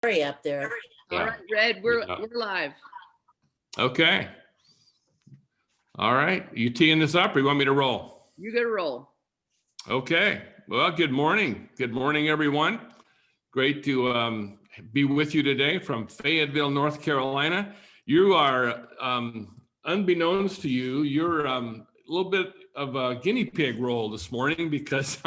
Up there. All right, Red, we're live. Okay. All right. You teeing this up or you want me to roll? You got to roll. Okay. Well, good morning. Good morning, everyone. Great to be with you today from Fayetteville, North Carolina. You are, unbeknownst to you, you're a little bit of a guinea pig role this morning because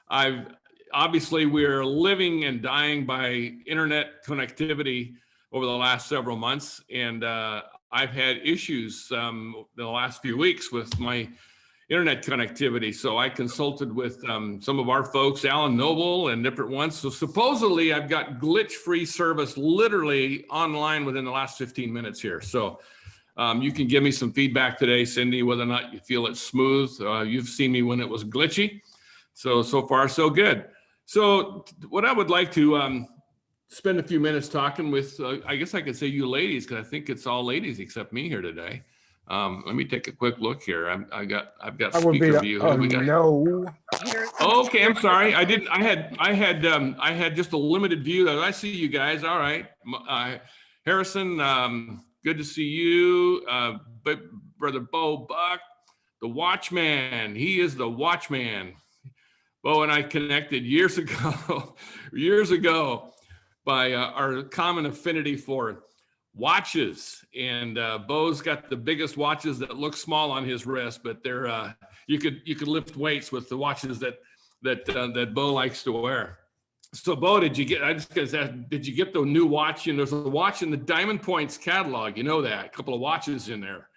I've obviously we're living and dying by internet connectivity over the last several months. And I've had issues the last few weeks with my internet connectivity. So I consulted with some of our folks, Alan Noble and different ones. So supposedly I've got glitch-free service literally online within the last 15 minutes here. So you can give me some feedback today, Cindy, whether or not you feel it's smooth. You've seen me when it was glitchy. So far, so good. So what I would like to spend a few minutes talking with, I guess I could say you ladies, because I think it's all ladies except me here today. Let me take a quick look here. I've got speaker view. No. Oh, okay, I'm sorry. I didn't. I had just a limited view. I see you guys. All right, Harrison. Good to see you, Brother Bo Buck, the Watchman. He is the Watchman. Bo and I connected years ago by our common affinity for watches. And Bo's got the biggest watches that look small on his wrist, but they're you could lift weights with the watches that Bo likes to wear. So Bo, did you get? I just gotta ask, did you get the new watch? And there's a watch in the Diamond Points catalog. You know that, a couple of watches in there.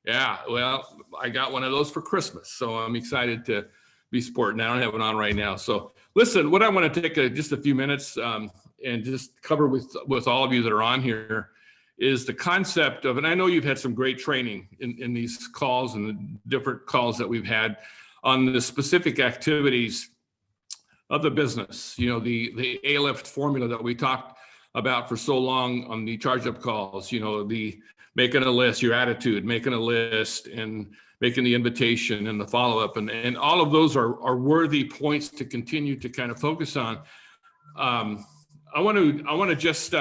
Yeah, well, I got one of those for Christmas, so I'm excited to be sporting. I don't have it on right now. So listen, what I want to take just a few minutes and just cover with all of you that are on here is the concept of, and I know you've had some great training in these calls and the different calls that we've had on the specific activities of the business. You know, the A-Lift formula that we talked about for so long on the charge up calls, you know, the making a list, your attitude, making a list, and making the invitation and the follow-up, and all of those are worthy points to continue to kind of focus on. I want to just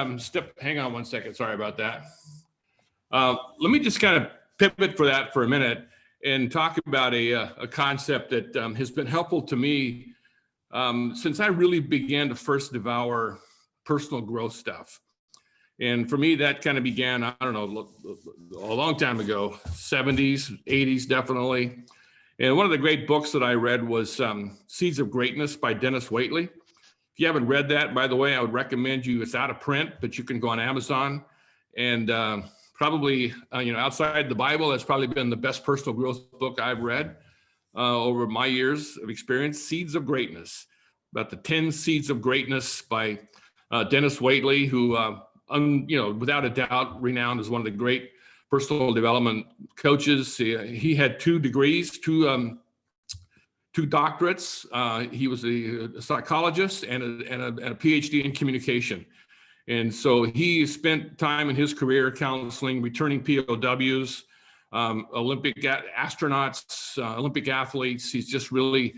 hang on one second. Sorry about that. Let me just kind of pivot for that for a minute and talk about a concept that has been helpful to me since I really began to first devour personal growth stuff. And for me, that kind of began, I don't know, a long time ago, 70s, 80s, definitely. And one of the great books that I read was Seeds of Greatness by Dennis Waitley. If you haven't read that, by the way, I would recommend you. It's out of print, but you can go on Amazon. And probably, outside the Bible, that's probably been the best personal growth book I've read over my years of experience. Seeds of Greatness, about the 10 Seeds of Greatness by Dennis Waitley, who, without a doubt, renowned as one of the great personal development coaches. He had 2 degrees, two doctorates. He was a psychologist and a PhD in communication. And so he spent time in his career counseling returning POWs, Olympic astronauts, Olympic athletes. He's just really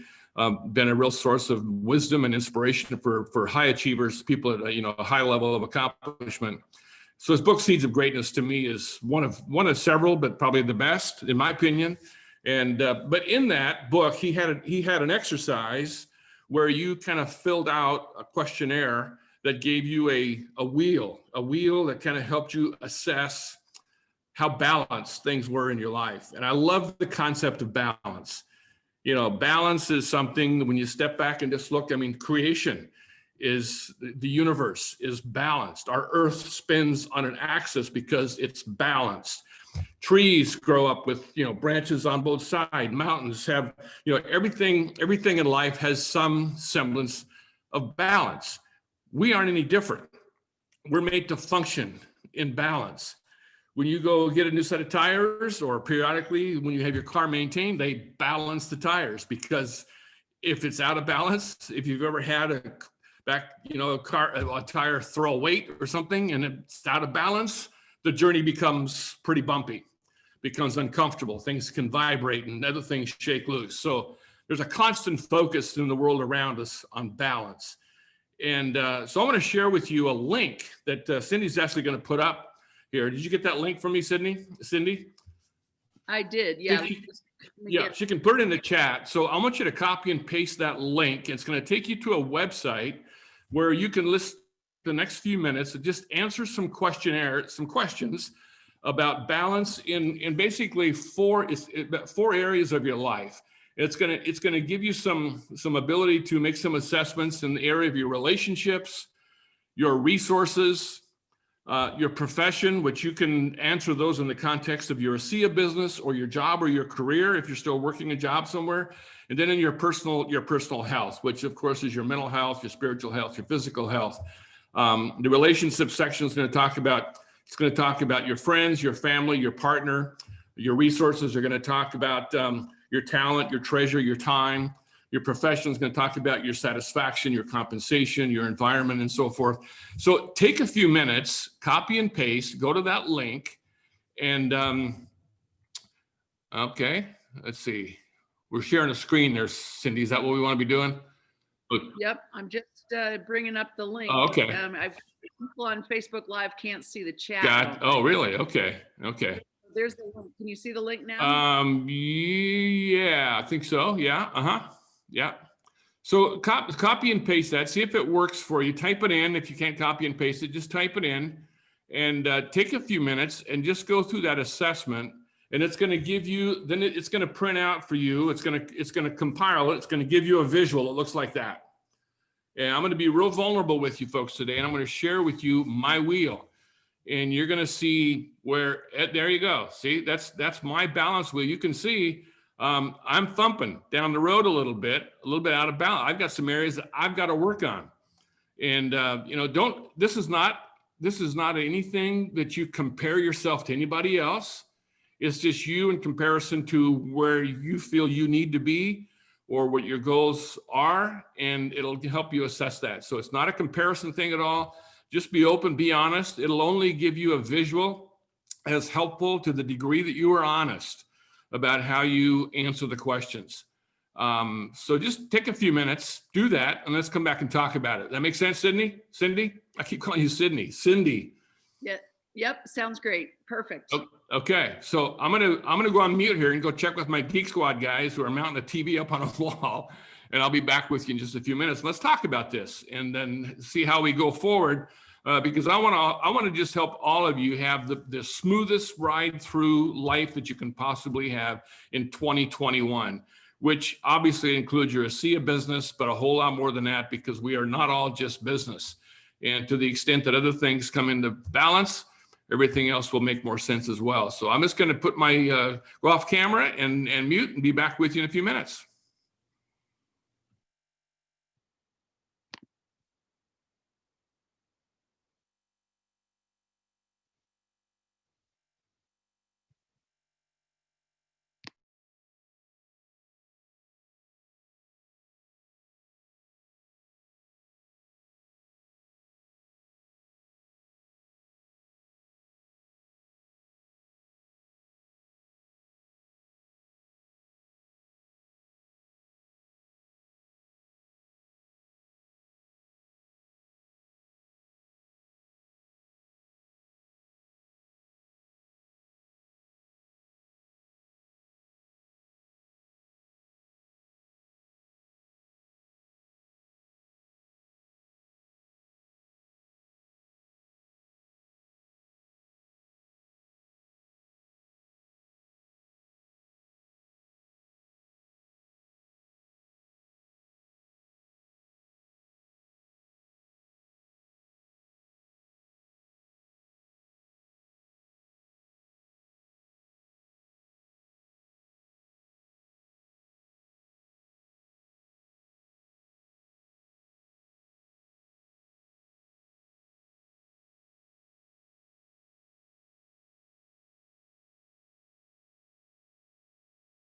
been a real source of wisdom and inspiration for high achievers, people at a high level of accomplishment. So his book Seeds of Greatness to me is one of several, but probably the best in my opinion. And but in that book, he had an exercise where you kind of filled out a questionnaire that gave you a wheel that kind of helped you assess how balanced things were in your life. And I love the concept of balance. You know, balance is something when you step back and just look, I mean, creation is, the universe is balanced. Our earth spins on an axis because it's balanced. Trees grow up with, branches on both sides. Mountains have, everything in life has some semblance of balance. We aren't any different. We're made to function in balance. When you go get a new set of tires, or periodically when you have your car maintained, they balance the tires, because if it's out of balance, if you've ever had a tire throw a weight or something and it's out of balance, the journey becomes pretty bumpy, becomes uncomfortable. Things can vibrate and other things shake loose. So there's a constant focus in the world around us on balance. And so I'm going to share with you a link that Cindy's actually going to put up here. Did you get that link from me, Cindy? I did. Yeah. Yeah, she can put it in the chat. So I want you to copy and paste that link. It's going to take you to a website where you can list the next few minutes and just answer some questions about balance in basically four areas of your life. It's gonna give you some ability to make some assessments in the area of your relationships, your resources, your profession, which you can answer those in the context of your ASEA business or your job or your career if you're still working a job somewhere, and then in your personal health, which of course is your mental health, your spiritual health, your physical health. The relationship section is going to talk about your friends, your family, your partner. Your resources are going to talk about your talent, your treasure, your time. Your profession is going to talk about your satisfaction, your compensation, your environment, and so forth. So take a few minutes, copy and paste, go to that link, and okay, let's see. We're sharing a screen there, Cindy. Is that what we want to be doing? Yep, I'm just bringing up the link. Oh, okay. People on Facebook Live can't see the chat. Oh, really? Okay. There's the link. Can you see the link now? Yeah, I think so. Yeah. Yeah. So copy and paste that. See if it works for you. Type it in. If you can't copy and paste it, just type it in and take a few minutes and just go through that assessment. And it's going to give you, then it's going to print out for you. It's going to compile it. It's going to give you a visual. It looks like that. And I'm going to be real vulnerable with you folks today. And I'm going to share with you my wheel. And you're going to see where, there you go. See, that's my balance wheel. You can see I'm thumping down the road a little bit out of balance. I've got some areas that I've got to work on. And, this is not anything that you compare yourself to anybody else. It's just you in comparison to where you feel you need to be or what your goals are, and it'll help you assess that. So it's not a comparison thing at all. Just be open, be honest. It'll only give you a visual as helpful to the degree that you are honest about how you answer the questions. So just take a few minutes, do that, and let's come back and talk about it. That makes sense, Cindy? I keep calling you Sydney. Cindy. Yeah. Yep. Sounds great. Perfect. Okay. So I'm gonna go on mute here and go check with my Geek Squad guys who are mounting the TV up on a wall, and I'll be back with you in just a few minutes. Let's talk about this and then see how we go forward. Because I want to just help all of you have the smoothest ride through life that you can possibly have in 2021, which obviously includes your ASEA business, but a whole lot more than that, because we are not all just business. And to the extent that other things come into balance, everything else will make more sense as well. So I'm just going to put my go off camera and mute and be back with you in a few minutes.